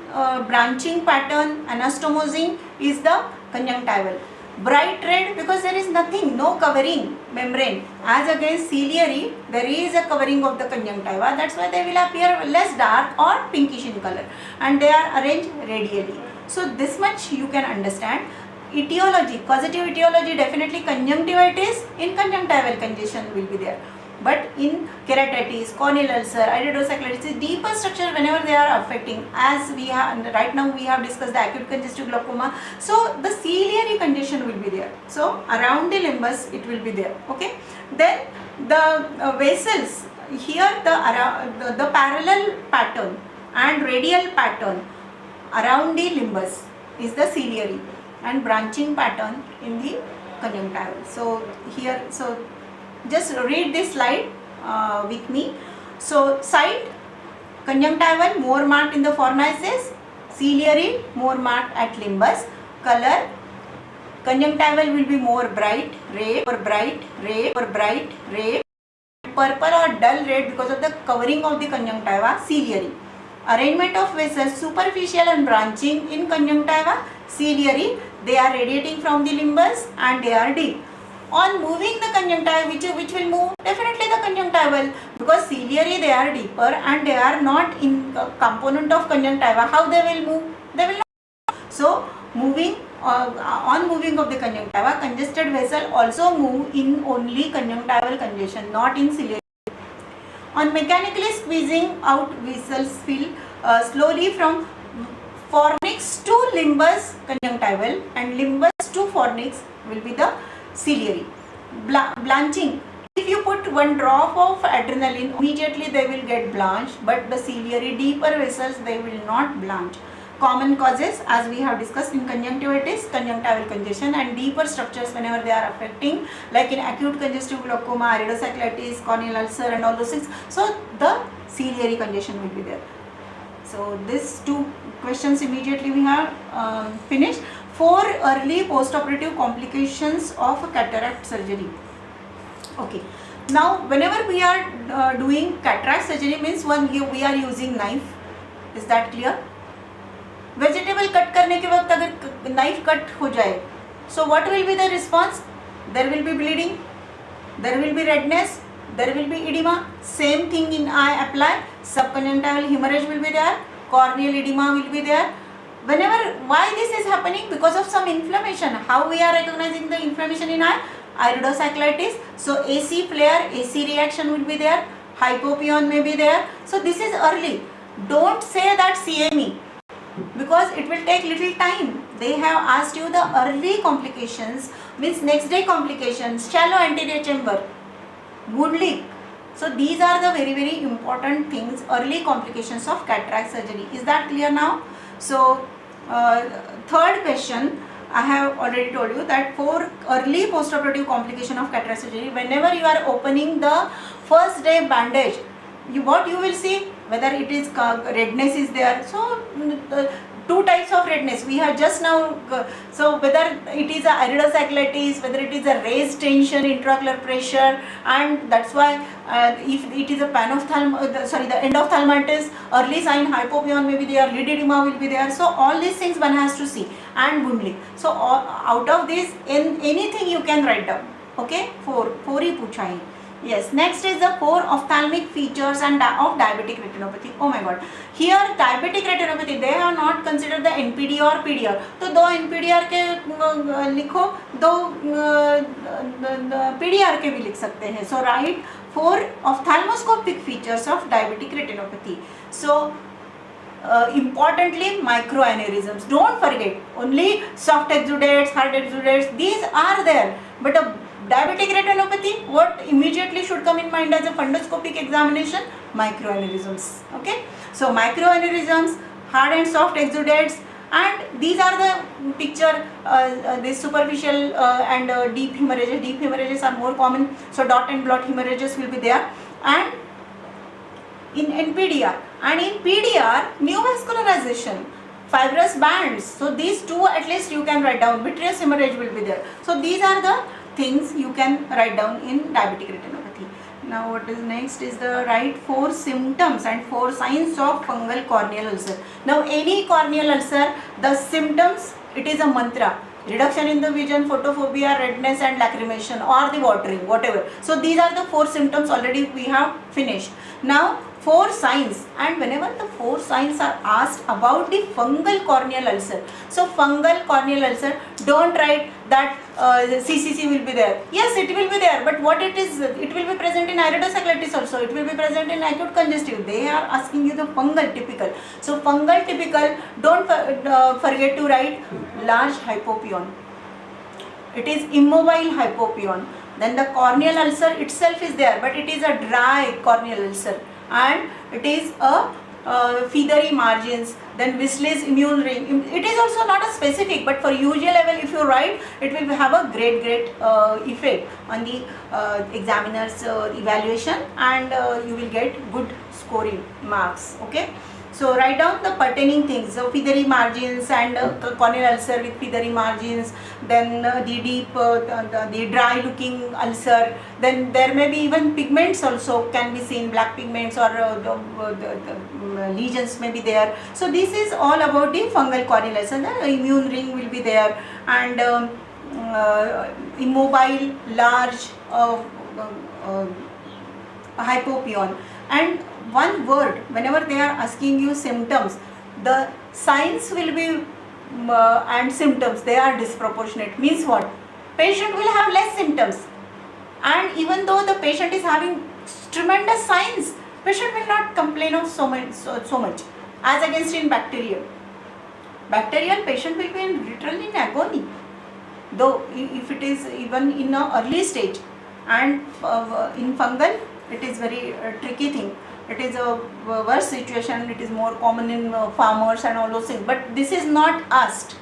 branching pattern, anastomosing is the conjunctival. Bright red because there is nothing, no covering membrane, as against ciliary there is a covering of the conjunctiva, that's why they will appear less dark or pinkish in color, and they are arranged radially. So this much you can understand. Etiology, causative etiology, definitely conjunctivitis in conjunctival congestion will be there. But in keratitis, corneal ulcer, iridocyclitis, deeper structure whenever they are affecting, as we have right now we have discussed the acute congestive glaucoma, so the ciliary congestion will be there. So around the limbus it will be there. Okay. Then the vessels, here the parallel pattern and radial pattern around the limbus is the ciliary, and branching pattern in the conjunctival. So here, so just read this slide with me. So sight, conjunctival more marked in the fornices, ciliary more marked at limbus. Color, conjunctival will be more bright red or bright red or bright red, purple or dull red because of the covering of the conjunctiva, ciliary. Arrangement of vessels, superficial and branching in conjunctiva, ciliary. they are radiating from the limbus and they are deep. On moving the conjunctiva, which will move? Definitely the conjunctival, because ciliary they are deeper and they are not in component of conjunctiva. How they will move? They will not. So moving on moving of the conjunctiva, congested vessel also move in only conjunctival congestion, not in ciliary. On mechanically squeezing out, vessels fill slowly from fornix to limbus conjunctival, and limbus to fornix will be the ciliary. Blanching. If you put one drop of adrenaline, immediately they will get blanched, but the ciliary deeper vessels they will not blanch. Common causes, as we have discussed in conjunctivitis, conjunctival congestion, and deeper structures whenever they are affecting, like in acute congestive glaucoma, iridocyclitis, corneal ulcer and all those things. So the ciliary congestion will be there. So these two questions immediately we have finished. 4 early postoperative complications of cataract surgery. Okay. Now whenever we are doing cataract surgery, means we are using knife. Is that clear? Vegetable cut करने के वक्त अगर knife cut हो जाए, so what will be the response? There will be bleeding, there will be redness, there will be edema. Same thing in eye apply. Subconjunctival hemorrhage will be there, corneal edema will be there. Whenever, why this is happening? Because of some inflammation. How we are recognizing the inflammation in eye? Iridocyclitis. So AC flare, AC reaction will be there, hypopyon may be there. So this is early. Don't say that CME, because it will take little time. They have asked you the early complications, means next day complications, shallow anterior chamber, wound leak. So these are the very very important things, early complications of cataract surgery. Is that clear now? So third question, I have already told you that for early postoperative complication of cataract surgery, whenever you are opening the first day bandage, what you will see, whether it is redness is there. So two types of redness we have just now. So whether it is a iridocyclitis, whether it is a raised tension, intraocular pressure, and that's why if it is a the endophthalmitis, early sign hypopyon may be there, lid edema will be there. So all these things one has to see, and wound leak. So out of this, in anything you can write down. Okay, 4 ही पूछा है. Yes, next is the 4 ophthalmic features and of diabetic retinopathy. Oh my god, here diabetic retinopathy they have not considered the NPD or PDR. तो 2 NPDR के लिखो, 2 PDR के भी लिख सकते हैं. So write 4 ophthalmoscopic features of diabetic retinopathy. So importantly, microaneurysms. Don't forget, only soft exudates, hard exudates, these are there, but a diabetic retinopathy, what immediately should come in mind as a fundoscopic examination? Microaneurysms. Okay, so microaneurysms, hard and soft exudates, and these are the picture. The superficial and deep hemorrhages. Deep hemorrhages are more common, so dot and blot hemorrhages will be there. And in NPDR and in PDR, neovascularization, fibrous bands. So these two at least you can write down. Vitreous hemorrhage will be there. So these are the things you can write down in diabetic retinopathy. Now what is next is the write 4 symptoms and 4 signs of fungal corneal ulcer. Now any corneal ulcer, the symptoms, it is a mantra. Reduction in the vision, photophobia, redness and lacrimation, or the watering, whatever. So these are the 4 symptoms already we have finished. Now 4 signs, and whenever the 4 signs are asked about the fungal corneal ulcer, so fungal corneal ulcer, don't write that CCC will be there. Yes, it will be there, but what it is, it will be present in iridocyclitis also, it will be present in acute congestive. They are asking you the fungal typical. So fungal typical, don't forget to write large hypopyon. It is immobile hypopyon. Then the corneal ulcer itself is there, but it is a dry corneal ulcer, and it is a feathery margins. Then Whistler's immune ring. It is also not a specific, but for UG level if you write, it will have a great effect on the examiner's evaluation, and you will get good scoring marks. Okay. So write down the pertaining things. So feathery margins and corneal ulcer with feathery margins, then the deep, the dry looking ulcer, then there may be even pigments also can be seen, black pigments or the lesions may be there. So this is all about the fungal corneal ulcer. The immune ring will be there, and immobile, large, hypopion. And one word, whenever they are asking you symptoms, the signs will be and symptoms, they are disproportionate. Means what? Patient will have less symptoms, and even though the patient is having tremendous signs, patient will not complain of so much as against in bacterial. Bacterial patient will be literally in agony, though if it is even in an early stage. And in fungal it is very tricky thing. It is a worse situation. It is more common in farmers and all those things. But this is not asked.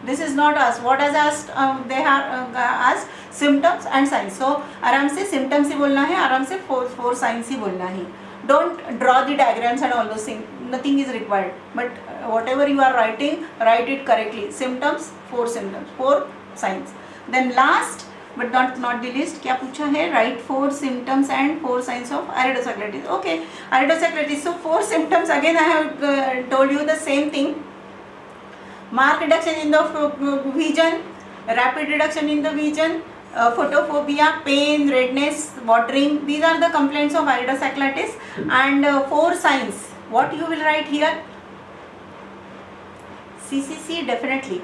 This is not asked. What has asked? They have asked symptoms and signs. So आराम से symptoms ही बोलना है, आराम से four signs ही बोलना है. Don't draw the diagrams and all those things. Nothing is required. But whatever you are writing, write it correctly. Symptoms, 4 symptoms, 4 signs. Then last but not the least, क्या पूछा है? Write 4 symptoms and 4 signs of iridocyclitis. Okay, iridocyclitis. So 4 symptoms, again I have told you the same thing. Marked reduction in the vision, rapid reduction in the vision, photophobia, pain, redness, watering. These are the complaints of iridocyclitis. And 4 signs. What you will write here? CCC definitely.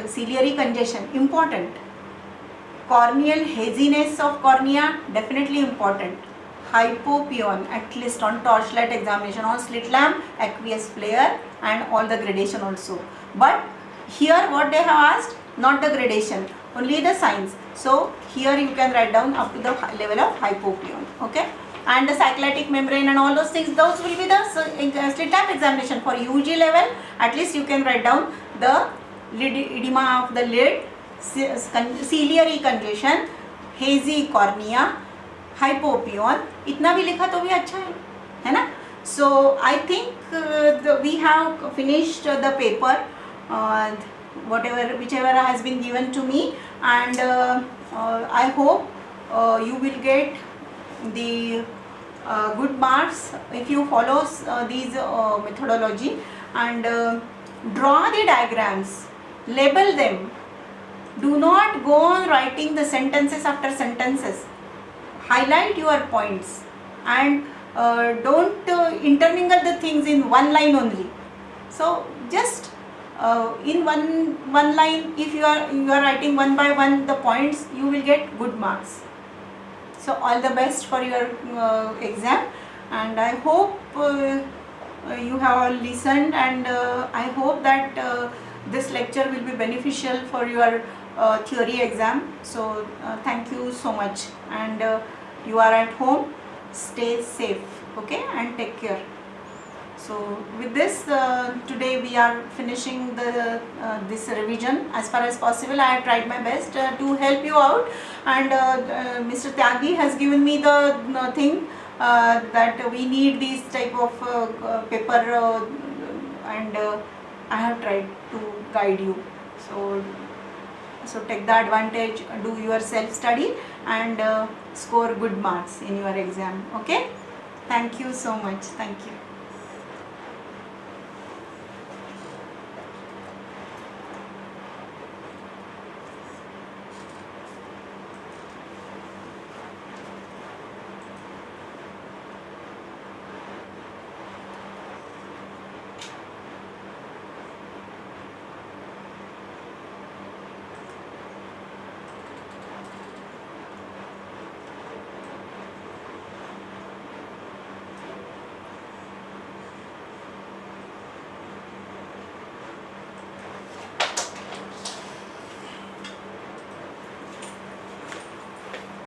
Ciliary congestion, important. Corneal haziness of cornea, definitely important. Hypopion, at least on torchlight examination, on slit lamp, aqueous flare, and all the gradation also. But here what they have asked, not the gradation, only the signs. So here you can write down up to the level of hypopion. Okay. And the cyclitic membrane and all those things, those will be the slit lamp examination. For UG level, at least you can write down the edema of the lid, ciliary congestion, hazy cornea, hypopion. इतना भी लिखा तो भी अच्छा है ना? So I think we have finished the paper, whichever has been given to me, and I hope you will get the good marks if you follow these methodology, and draw the diagrams, label them. Do not go on writing the sentences after sentences. Highlight your points, and don't intermingle the things in one line only. So just in one line, if you are writing one by one the points, you will get good marks. So all the best for your exam, and I hope you have all listened, and I hope that this lecture will be beneficial for your theory exam. So thank you so much, and you are at home, stay safe, okay, and take care. So with this, today we are finishing this revision as far as possible. I have tried my best to help you out, and Mr. Tyagi has given me the thing that we need this type of paper, and I have tried to guide you. So take the advantage, do your self-study, and score good marks in your exam. Okay? Thank you so much. Thank you.